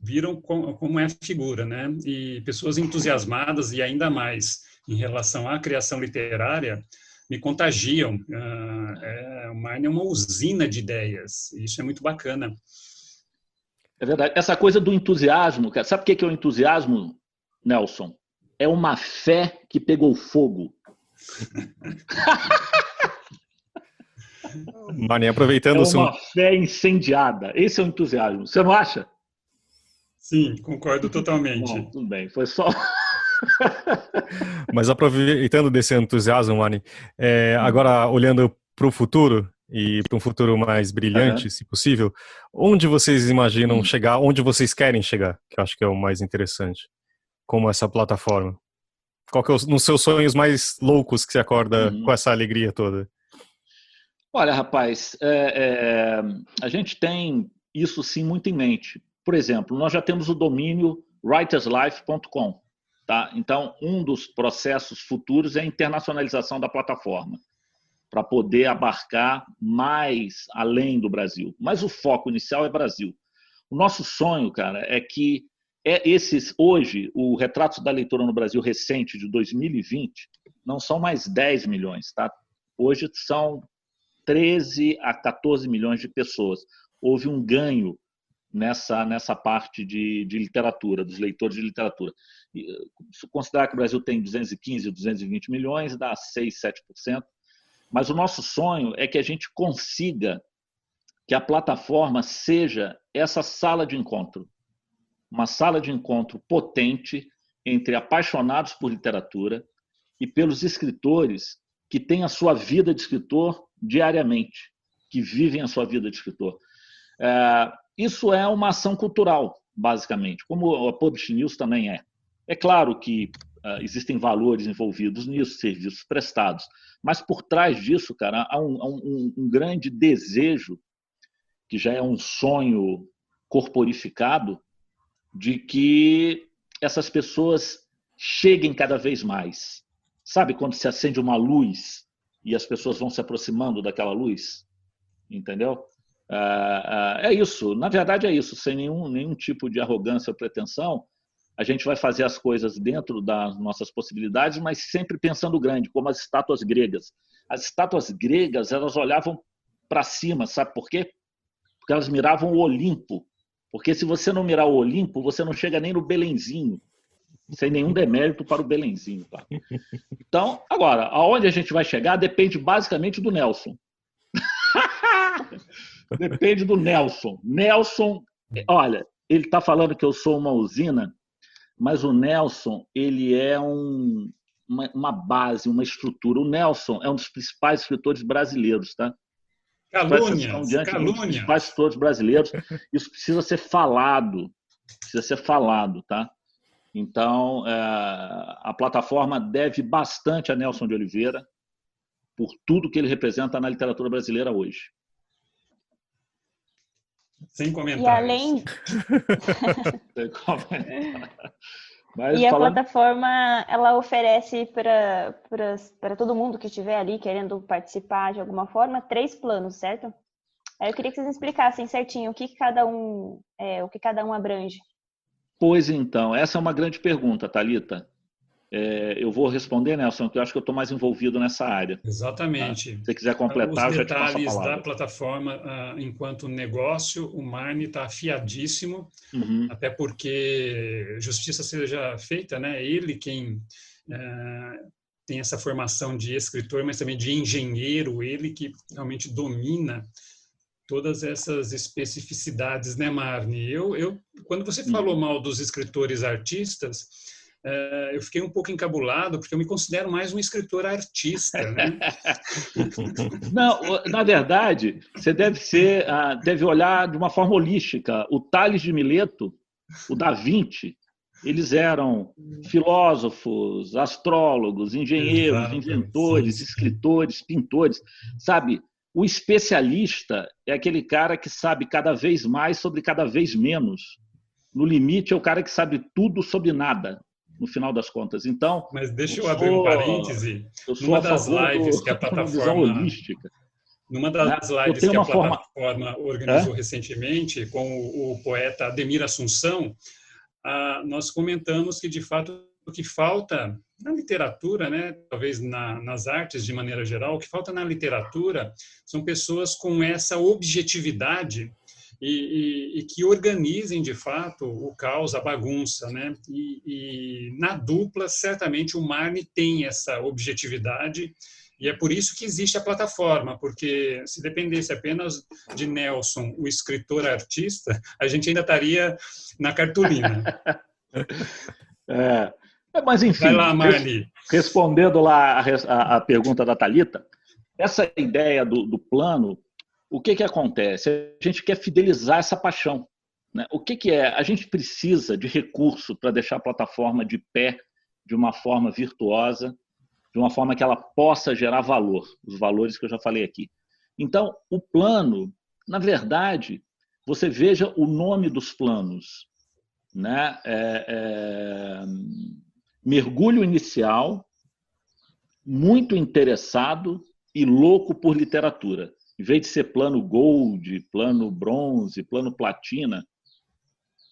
viram como é a figura, né? E pessoas entusiasmadas e ainda mais em relação à criação literária me contagiam. O Marne é uma usina de ideias. E isso é muito bacana. É verdade. Essa coisa do entusiasmo, cara, sabe o que é o entusiasmo, Nelson? É uma fé que pegou fogo. Marne, aproveitando... É uma fé incendiada. Esse é o entusiasmo. Você não acha? Sim, concordo totalmente. Bom, tudo bem, foi só... Mas aproveitando desse entusiasmo, Marne, agora olhando para o futuro, e para um futuro mais brilhante, se possível, onde vocês imaginam chegar, onde vocês querem chegar, que eu acho que é o mais interessante, como essa plataforma? Qual que é nos seus sonhos mais loucos que você acorda com essa alegria toda? Olha, rapaz, a gente tem isso sim muito em mente. Por exemplo, nós já temos o domínio writerslife.com. Tá? Então, um dos processos futuros é a internacionalização da plataforma, para poder abarcar mais além do Brasil. Mas o foco inicial é Brasil. O nosso sonho, cara, é que hoje, o Retratos da Leitura no Brasil recente, de 2020, não são mais 10 milhões. Tá? Hoje são 13 a 14 milhões de pessoas. Houve um ganho nessa parte de literatura, dos leitores de literatura. Se considerar que o Brasil tem 215, 220 milhões, dá 6, 7%. Mas o nosso sonho é que a gente consiga que a plataforma seja essa sala de encontro. Uma sala de encontro potente entre apaixonados por literatura e pelos escritores que têm a sua vida de escritor diariamente, que vivem a sua vida de escritor. Isso é uma ação cultural, basicamente, como a Publish News também é. É claro que existem valores envolvidos nisso, serviços prestados, mas por trás disso, cara, há um grande desejo, que já é um sonho corporificado, de que essas pessoas cheguem cada vez mais. Sabe quando se acende uma luz e as pessoas vão se aproximando daquela luz? Entendeu? É isso, na verdade é isso, sem nenhum tipo de arrogância ou pretensão. A gente vai fazer as coisas dentro das nossas possibilidades, mas sempre pensando grande, como as estátuas gregas. As estátuas gregas, elas olhavam para cima, sabe por quê? Porque elas miravam o Olimpo. Porque se você não mirar o Olimpo, você não chega nem no Belenzinho, sem nenhum demérito para o Belenzinho. Tá? Então, agora, aonde a gente vai chegar depende basicamente do Nelson. Depende do Nelson. Nelson, olha, ele está falando que eu sou uma usina, mas o Nelson, ele é uma base, uma estrutura. O Nelson é um dos principais escritores brasileiros, tá? Calúnias. Um dos principais escritores brasileiros. Isso precisa ser falado, tá? Então, a plataforma deve bastante a Nelson de Oliveira por tudo que ele representa na literatura brasileira hoje. Sem comentários. E além... Sem comentários. Mas, a plataforma, ela oferece para todo mundo que estiver ali querendo participar de alguma forma 3 planos, certo? Aí eu queria que vocês explicassem certinho o que cada um abrange. Pois então, essa é uma grande pergunta, Thalita. Eu vou responder, Nelson, que eu acho que eu estou mais envolvido nessa área. Exatamente. Tá? Se você quiser completar, os eu já te passo a detalhes palavra. da plataforma, enquanto negócio, o Marne está afiadíssimo, até porque justiça seja feita, né? Ele quem tem essa formação de escritor, mas também de engenheiro, ele que realmente domina todas essas especificidades, né, Marne? Quando você falou mal dos escritores artistas, eu fiquei um pouco encabulado, porque eu me considero mais um escritor artista, né? Não, na verdade, você deve olhar de uma forma holística. O Tales de Mileto, o Da Vinci, eles eram filósofos, astrólogos, engenheiros, Exato, inventores, escritores, pintores, sabe? O especialista é aquele cara que sabe cada vez mais sobre cada vez menos. No limite, é o cara que sabe tudo sobre nada, no final das contas. Então, mas deixa eu abrir um parêntese. Numa das lives que a plataforma organizou recentemente com o poeta Ademir Assunção, nós comentamos que de fato o que falta na literatura, né, talvez nas artes de maneira geral, o que falta na literatura são pessoas com essa objetividade e que organizem, de fato, o caos, a bagunça, né? E na dupla, certamente, o Marni tem essa objetividade, e é por isso que existe a plataforma, porque se dependesse apenas de Nelson, o escritor-artista, a gente ainda estaria na cartolina. Mas, enfim, vai lá, Marni. Respondendo lá a pergunta da Thalita, essa ideia do plano, o que acontece? A gente quer fidelizar essa paixão, né? O que é? A gente precisa de recurso para deixar a plataforma de pé de uma forma virtuosa, de uma forma que ela possa gerar valor, os valores que eu já falei aqui. Então, o plano, na verdade, você veja o nome dos planos, né? Mergulho inicial, muito interessado e louco por literatura. Em vez de ser plano gold, plano bronze, plano platina,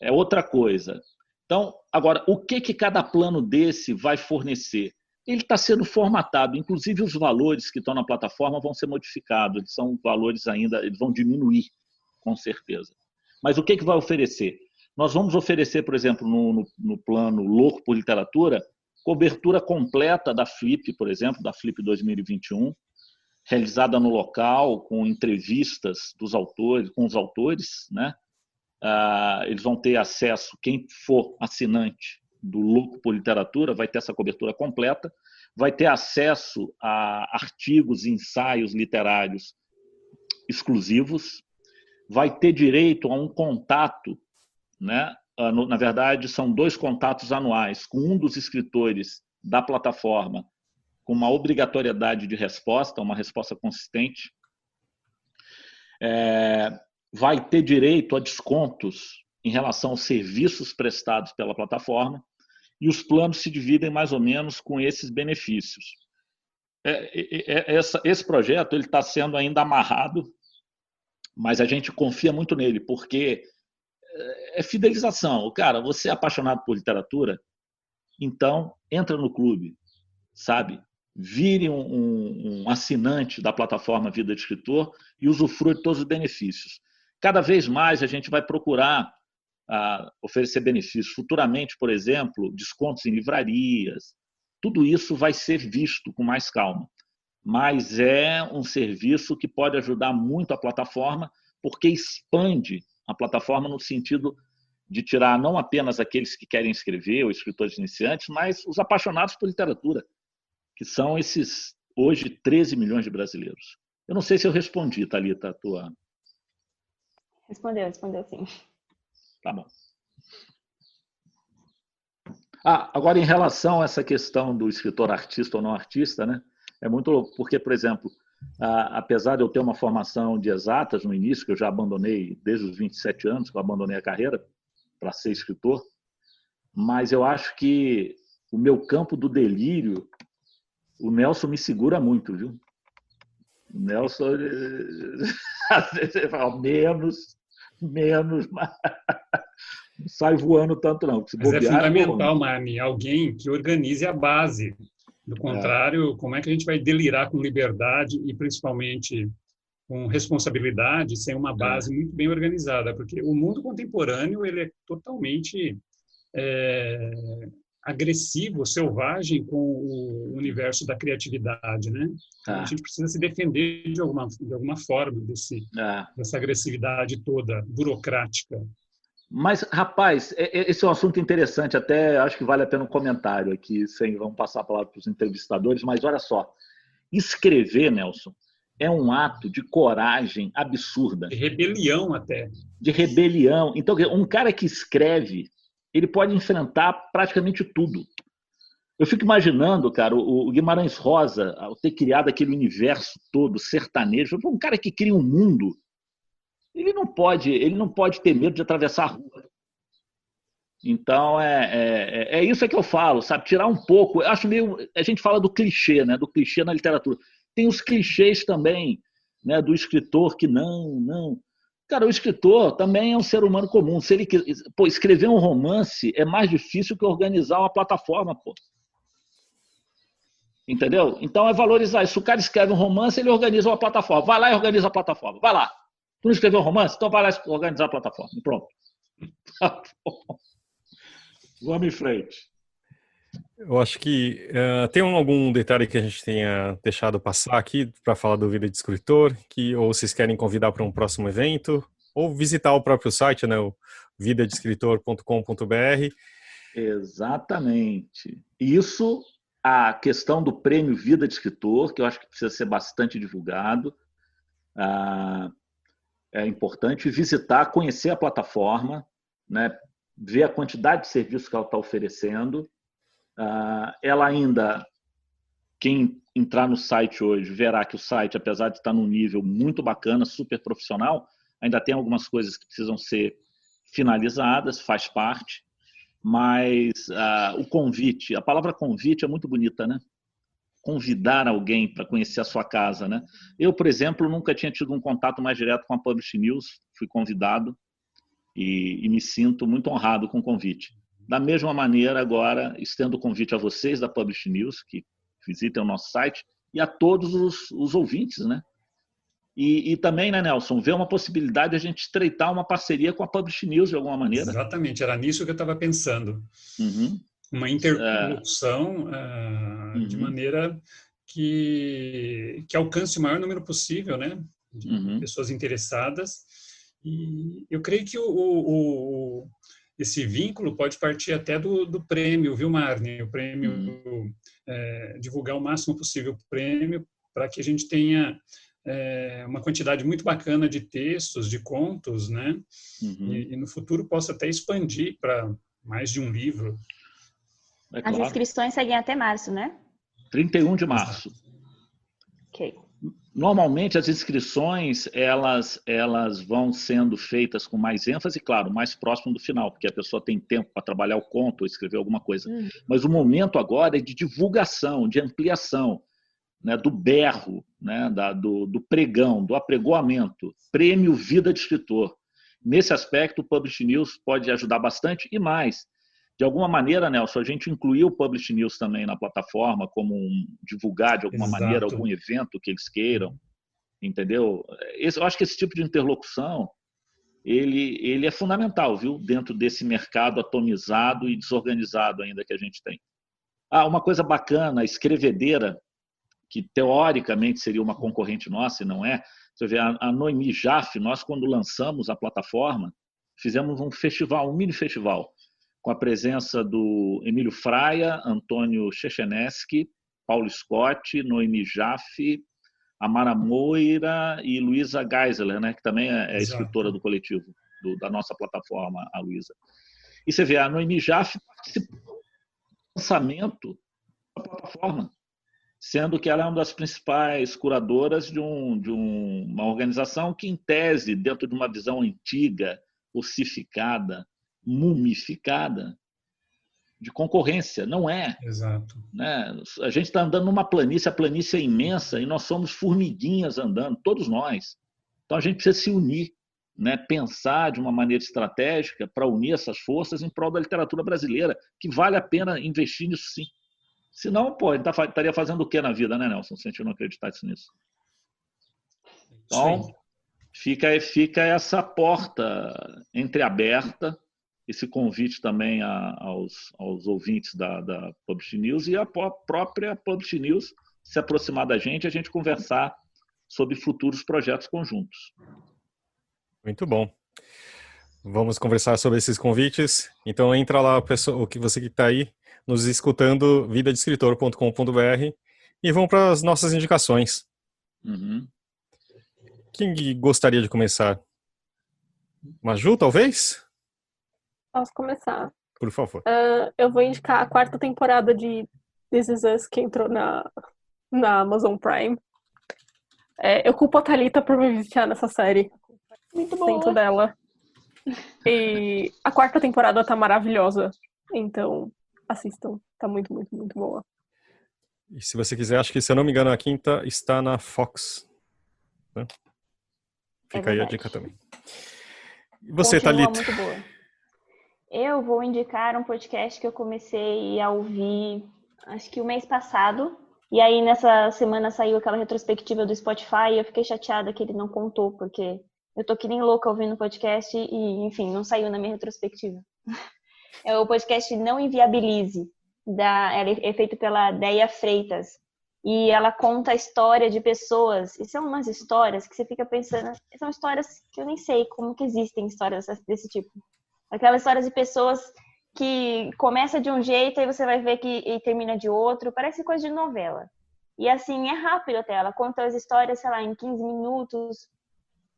é outra coisa. Então, agora, o que cada plano desse vai fornecer? Ele está sendo formatado, inclusive os valores que estão na plataforma vão ser modificados, eles são valores ainda, eles vão diminuir, com certeza. Mas o que vai oferecer? Nós vamos oferecer, por exemplo, no plano louco por literatura, cobertura completa da Flip, por exemplo, da Flip 2021, realizada no local, com entrevistas dos autores, com os autores, né? Eles vão ter acesso, quem for assinante do Louco por Literatura vai ter essa cobertura completa, vai ter acesso a artigos e ensaios literários exclusivos, vai ter direito a um contato, né? Na verdade, são 2 contatos anuais com um dos escritores da plataforma, com uma obrigatoriedade de resposta, uma resposta consistente. Vai ter direito a descontos em relação aos serviços prestados pela plataforma, e os planos se dividem mais ou menos com esses benefícios. Esse projeto está sendo ainda amarrado, mas a gente confia muito nele, porque é fidelização. Cara, você é apaixonado por literatura, então entra no clube, sabe? Vire um assinante da plataforma Vida de Escritor e usufrua de todos os benefícios. Cada vez mais a gente vai procurar oferecer benefícios. Futuramente, por exemplo, descontos em livrarias. Tudo isso vai ser visto com mais calma. Mas é um serviço que pode ajudar muito a plataforma, porque expande a plataforma no sentido de tirar não apenas aqueles que querem escrever, ou escritores iniciantes, mas os apaixonados por literatura, que são esses, hoje, 13 milhões de brasileiros. Eu não sei se eu respondi, Thalita, a tua... Respondeu sim. Tá bom. Agora, em relação a essa questão do escritor artista ou não artista, né? É muito louco, porque, por exemplo, apesar de eu ter uma formação de exatas no início, que eu já abandonei desde os 27 anos, que eu abandonei a carreira para ser escritor, mas eu acho que o meu campo do delírio, o Nelson me segura muito, viu? O Nelson, às vezes ele fala, menos, mas não sai voando tanto, não. Mas é fundamental, Marni, alguém que organize a base. Do contrário, como é que a gente vai delirar com liberdade e, principalmente, com responsabilidade, sem uma base muito bem organizada? Porque o mundo contemporâneo ele é totalmente agressivo, selvagem com o universo da criatividade, né? Então, a gente precisa se defender de alguma forma dessa agressividade toda, burocrática. Mas, rapaz, esse é um assunto interessante, até acho que vale a pena um comentário aqui, vamos passar a palavra para os entrevistadores, mas olha só, escrever, Nelson, é um ato de coragem absurda. De rebelião até. De rebelião. Então, um cara que escreve, ele pode enfrentar praticamente tudo. Eu fico imaginando, cara, o Guimarães Rosa, ao ter criado aquele universo todo sertanejo, um cara que cria um mundo, ele não pode ter medo de atravessar a rua. Então, é isso que eu falo, sabe? Tirar um pouco. Eu acho meio... A gente fala do clichê, né? Do clichê na literatura. Tem os clichês também, né? Do escritor que não. Cara, o escritor também é um ser humano comum. Se ele escrever um romance é mais difícil que organizar uma plataforma, pô. Entendeu? Então, é valorizar. Se o cara escreve um romance, ele organiza uma plataforma. Vai lá e organiza a plataforma. Vai lá. Tu não escreveu romance? Então vai lá organizar a plataforma. Pronto. Tá bom. Vamos em frente. Eu acho que tem algum detalhe que a gente tenha deixado passar aqui para falar do Vida de Escritor, ou vocês querem convidar para um próximo evento, ou visitar o próprio site, né, o vidadeescritor.com.br. Exatamente. Isso, a questão do prêmio Vida de Escritor, que eu acho que precisa ser bastante divulgado, é importante visitar, conhecer a plataforma, né, ver a quantidade de serviços que ela está oferecendo. Ela ainda, quem entrar no site hoje, verá que o site, apesar de estar num nível muito bacana, super profissional, ainda tem algumas coisas que precisam ser finalizadas, faz parte, mas o convite, a palavra convite é muito bonita, né? Convidar alguém para conhecer a sua casa, né? Eu, por exemplo, nunca tinha tido um contato mais direto com a Publish News, fui convidado e me sinto muito honrado com o convite. Da mesma maneira, agora, estendo o convite a vocês da Publish News, que visitem o nosso site, e a todos os ouvintes, né? E também, né, Nelson, ver uma possibilidade de a gente estreitar uma parceria com a Publish News de alguma maneira. Exatamente, era nisso que eu estava pensando. Uhum. Uma interlocução de maneira que alcance o maior número possível, né, de pessoas interessadas. E eu creio que esse vínculo pode partir até do prêmio, viu, Marne? O prêmio, divulgar o máximo possível o prêmio para que a gente tenha uma quantidade muito bacana de textos, de contos, né? E no futuro possa até expandir para mais de um livro. As inscrições seguem até março, né? 31 de março. Ok. Normalmente as inscrições elas vão sendo feitas com mais ênfase, claro, mais próximo do final, porque a pessoa tem tempo para trabalhar o conto ou escrever alguma coisa. Mas o momento agora é de divulgação, de ampliação, né, do berro, né, do pregão, do apregoamento, prêmio Vida de Escritor. Nesse aspecto, o Publish News pode ajudar bastante e mais. De alguma maneira, Nelson, a gente incluiu o Publish News também na plataforma, como divulgar de alguma maneira algum evento que eles queiram, entendeu? Eu acho que esse tipo de interlocução ele é fundamental, viu, dentro desse mercado atomizado e desorganizado ainda que a gente tem. Uma coisa bacana, a Escrevedeira, que teoricamente seria uma concorrente nossa e não é. Você vê, a Noemi Jaffe, nós quando lançamos a plataforma, fizemos um festival, um mini festival, com a presença do Emílio Fraia, Antônio Checheneschi, Paulo Scott, Noemi Jaffe, Amara Moira e Luísa Geisler, né, que também é escritora do coletivo, da nossa plataforma, a Luísa. E você vê, a Noemi Jaffe participou do lançamento da plataforma, sendo que ela é uma das principais curadoras de uma organização que, em tese, dentro de uma visão antiga, ossificada, mumificada, de concorrência. Não é. Exato. Né? A gente está andando numa planície, a planície é imensa e nós somos formiguinhas andando, todos nós. Então a gente precisa se unir, né? Pensar de uma maneira estratégica para unir essas forças em prol da literatura brasileira, que vale a pena investir nisso sim. Senão, ele estaria fazendo o que na vida, né, Nelson, se a gente não acreditasse nisso? Então, fica essa porta entreaberta, esse convite também aos ouvintes da Publish News e a própria Publish News se aproximar da gente e a gente conversar sobre futuros projetos conjuntos. Muito bom. Vamos conversar sobre esses convites. Então entra lá, pessoa, você que está aí nos escutando, vidadeescritor.com.br, e vão para as nossas indicações. Quem gostaria de começar? Maju, talvez? Posso começar. Por favor. Eu vou indicar a 4ª temporada de This Is Us, que entrou na Amazon Prime. Eu culpo a Thalita por me viciar nessa série. Muito boa. Dentro dela. E a 4ª temporada tá maravilhosa. Então, assistam. Tá muito, muito, muito boa. E se você quiser, acho que, se eu não me engano, a 5ª está na Fox. Né? Fica aí a dica também. E você, Thalita? Muito boa. Eu vou indicar um podcast que eu comecei a ouvir, acho que o mês passado. E aí, nessa semana, saiu aquela retrospectiva do Spotify e eu fiquei chateada que ele não contou, porque Eu tô que nem louca ouvindo o podcast e, enfim, não saiu na minha retrospectiva. É o podcast Não Inviabilize. Ele é feito pela Déia Freitas. E ela conta a história de pessoas. E são umas histórias que você fica pensando... São histórias que eu nem sei como que existem histórias desse tipo. Aquelas histórias de pessoas que começa de um jeito e você vai ver que termina de outro. Parece coisa de novela. E assim, é rápido até. Ela conta as histórias, sei lá, em 15 minutos.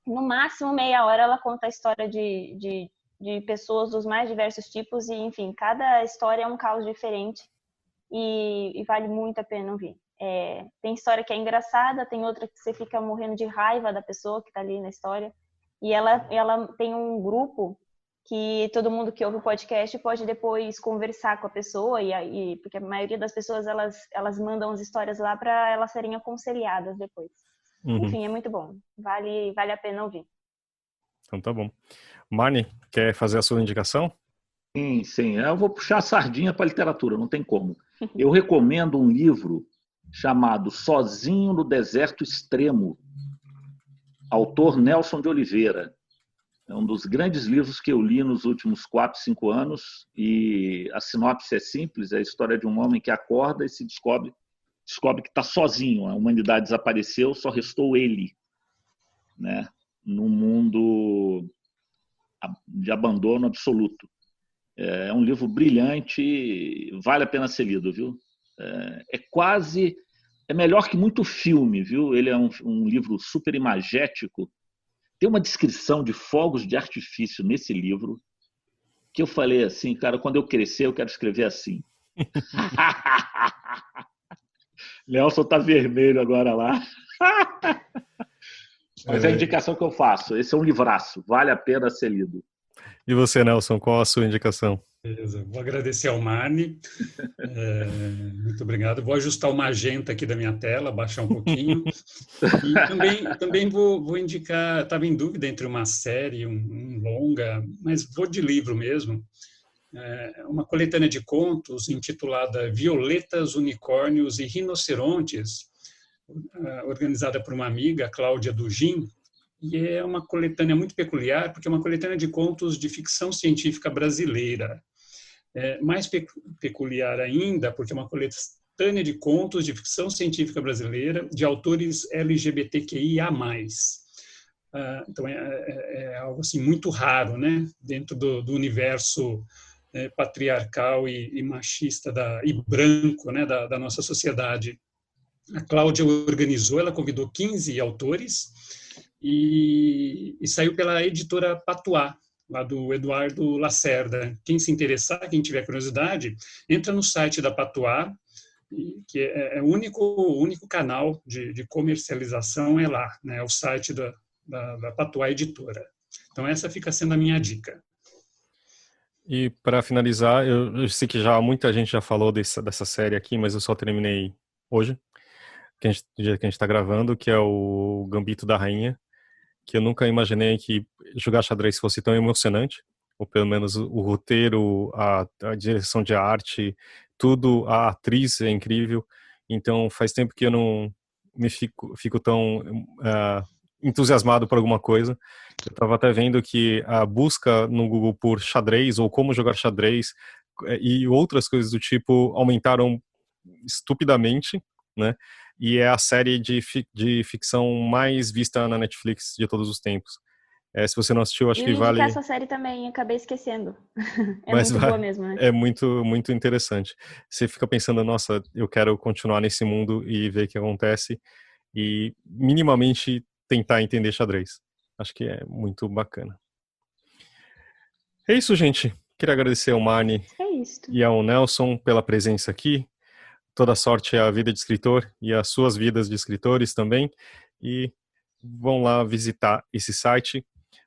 No máximo meia hora ela conta a história de pessoas dos mais diversos tipos. E, enfim, cada história é um caos diferente. E vale muito a pena ouvir. Tem história que é engraçada, tem outra que você fica morrendo de raiva da pessoa que está ali na história. E ela tem um grupo que todo mundo que ouve o podcast pode depois conversar com a pessoa, porque a maioria das pessoas elas mandam as histórias lá para elas serem aconselhadas depois. Enfim, é muito bom. Vale a pena ouvir. Então tá bom. Marni, quer fazer a sua indicação? Sim. Eu vou puxar a sardinha para a literatura, não tem como. Eu recomendo um livro chamado Sozinho no Deserto Extremo, autor Nelson de Oliveira. É um dos grandes livros que eu li nos últimos 4, 5 anos, e a sinopse é simples, é a história de um homem que acorda e se descobre que está sozinho, a humanidade desapareceu, só restou ele, né? Num mundo de abandono absoluto. É um livro brilhante, vale a pena ser lido, viu? É melhor que muito filme, viu? Ele é um livro super imagético. Tem uma descrição de fogos de artifício nesse livro que eu falei assim, cara, quando eu crescer eu quero escrever assim. Nelson tá vermelho agora lá. Mas é a indicação que eu faço. Esse é um livraço, vale a pena ser lido. E você, Nelson, qual a sua indicação? Beleza, vou agradecer ao Marni. Muito obrigado. Vou ajustar o magenta aqui da minha tela, baixar um pouquinho. E também vou indicar, estava em dúvida entre uma série e um longa, mas vou de livro mesmo. Uma coletânea de contos intitulada Violetas, Unicórnios e Rinocerontes, organizada por uma amiga, Cláudia Dugin. E é uma coletânea muito peculiar, porque é uma coletânea de contos de ficção científica brasileira. Mais peculiar ainda, porque é uma coletânea de contos de ficção científica brasileira de autores LGBTQIA+. Então, é algo assim, muito raro, né? Dentro do universo patriarcal e machista e branco, né? da nossa sociedade. A Cláudia organizou, ela convidou 15 autores, e saiu pela editora Patuá, lá do Eduardo Lacerda. Quem se interessar, quem tiver curiosidade, entra no site da Patuá, que é o único canal de comercialização é lá, né? É o site da Patuá Editora. Então essa fica sendo a minha dica. E para finalizar, eu sei que muita gente já falou dessa série aqui, mas eu só terminei hoje, do dia que a gente está gravando, que é o Gambito da Rainha, que eu nunca imaginei que jogar xadrez fosse tão emocionante, ou pelo menos o roteiro, a direção de arte, tudo, a atriz é incrível. Então faz tempo que eu não fico tão entusiasmado por alguma coisa. Eu estava até vendo que a busca no Google por xadrez ou como jogar xadrez e outras coisas do tipo aumentaram estupidamente, né? E é a série de ficção mais vista na Netflix de todos os tempos. Se você não assistiu, acho que vale... E essa série também, acabei esquecendo. Mas muito boa mesmo, né? É muito, muito interessante. Você fica pensando, nossa, eu quero continuar nesse mundo e ver o que acontece e minimamente tentar entender xadrez. Acho que é muito bacana. É isso, gente. Queria agradecer ao Marni e ao Nelson pela presença aqui. Toda sorte à vida de escritor e às suas vidas de escritores também. E vão lá visitar esse site.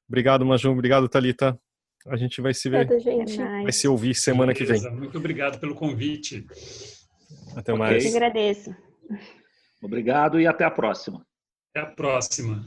Obrigado, Maju. Obrigado, Thalita. A gente vai se ver. Gente. Vai se ouvir semana que vem. Muito obrigado pelo convite. Até mais. Eu agradeço. Obrigado e até a próxima. Até a próxima.